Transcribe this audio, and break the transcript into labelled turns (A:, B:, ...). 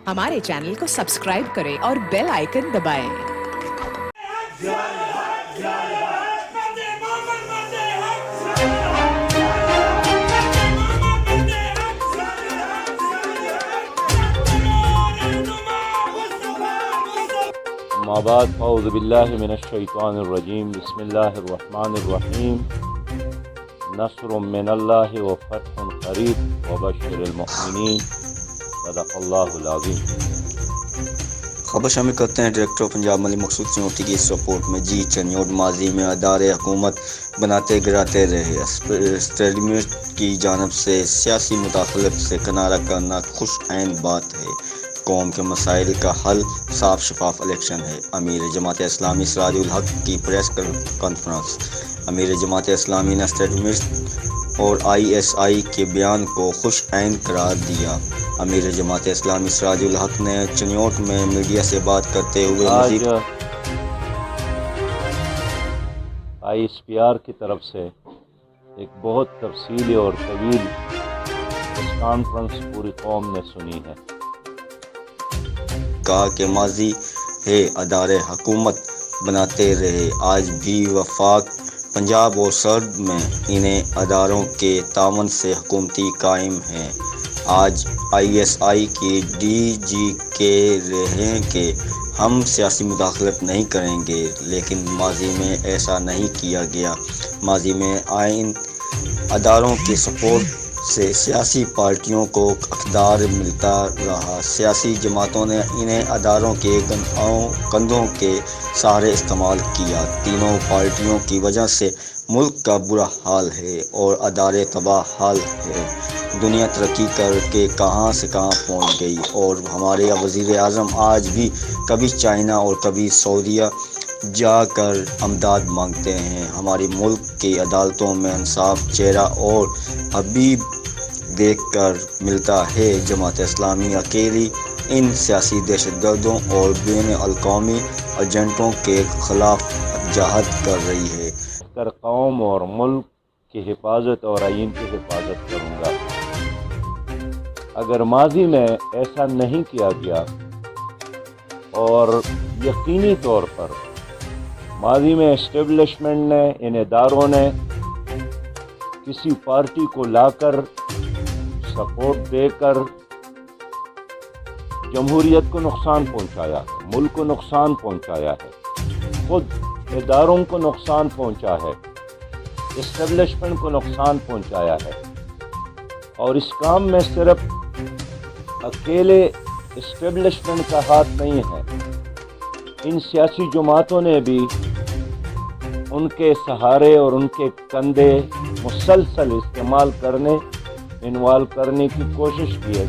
A: हमारे चैनल को सब्सक्राइब करें और बेल आइकन दबाएं।
B: अम्मा बाद औज़ु बिल्लाहि मिनश्शैतानिर्रजीम बिस्मिल्लाहिर्रहमानिर्रहीम नस्रुम मिनल्लाहि व फतहुन क़रीब व बश्शिरिल मुमिनीन सदक़ल्लाहुल अज़ीम।
C: खबर शामिल करते हैं डायरेक्टर पंजाब मलिक मकसूद चुनौती की इस रिपोर्ट में। जी चनियोट माजी में अदारे हुकूमत बनाते गिराते रहे। एस्टेब्लिशमेंट की जानिब से सियासी मुदाखलत से किनारा करना खुश ऐन बात है। कौम के मसाइल का हल साफ शफाफ इलेक्शन है। अमीर जमात इस्लामी सिराजुल हक की प्रेस कॉन्फ्रेंस। अमीर जमात इस्लामी ने एस्टेब्लिशमेंट और ISI के बयान को खुश ऐन करार दिया। अमीर जमात इस्लामी सिराजुल हक ने चनियोट में मीडिया से बात करते हुए
B: आज ISPR की तरफ से एक बहुत तफसीली और तवील प्रेस कॉन्फ्रेंस पूरी कौम ने सुनी है।
C: कहा कि माजी है अदारे हुकूमत बनाते रहे। आज भी वफाक पंजाब और सरद में इन्हें अदारों के तावन से हुकूमती कायम है। आज ISI की DG कह रहे हैं कि हम सियासी मुदाखलत नहीं करेंगे, लेकिन माजी में ऐसा नहीं किया गया। माजी में आइन अदारों के सपोर्ट से सियासी पार्टियों को इक़्तिदार मिलता रहा। सियासी जमातों ने इन्हें अदारों के कंधों के सहारे इस्तेमाल किया। तीनों पार्टियों की वजह से मुल्क का बुरा हाल है और अदारे तबाह हाल है। दुनिया तरक्की करके कहां से कहां पहुंच गई और हमारे वज़ीर आज़म आज भी कभी चाइना और कभी सऊदीया जाकर अमदाद मांगते हैं। हमारी मुल्क की अदालतों में इंसाफ चेहरा और हबीब देखकर मिलता है। जमात इस्लामी अकेली इन सियासी दहशतगर्दों और बैन अल-अक़वामी एजेंटों के खिलाफ जहाद कर रही है।
B: कर कौम और मुल्क की हिफाजत और आइन की हिफाजत करूँगा। अगर माजी में ऐसा नहीं किया गया और यकीनी तौर पर माजी में एस्टेब्लिशमेंट ने, इन इदारों ने किसी पार्टी को लाकर सपोर्ट देकर जमहूरियत को नुकसान पहुंचाया है, मुल्क को नुकसान पहुंचाया है, खुद इदारों को नुकसान पहुंचा है, एस्टेब्लिशमेंट को नुकसान पहुंचाया है। और इस काम में सिर्फ अकेले एस्टेब्लिशमेंट का हाथ नहीं है। इन सियासी जमातों ने भी उनके सहारे और उनके कंधे मुसलसल इस्तेमाल करने, इन्वॉल्व करने की कोशिश की है।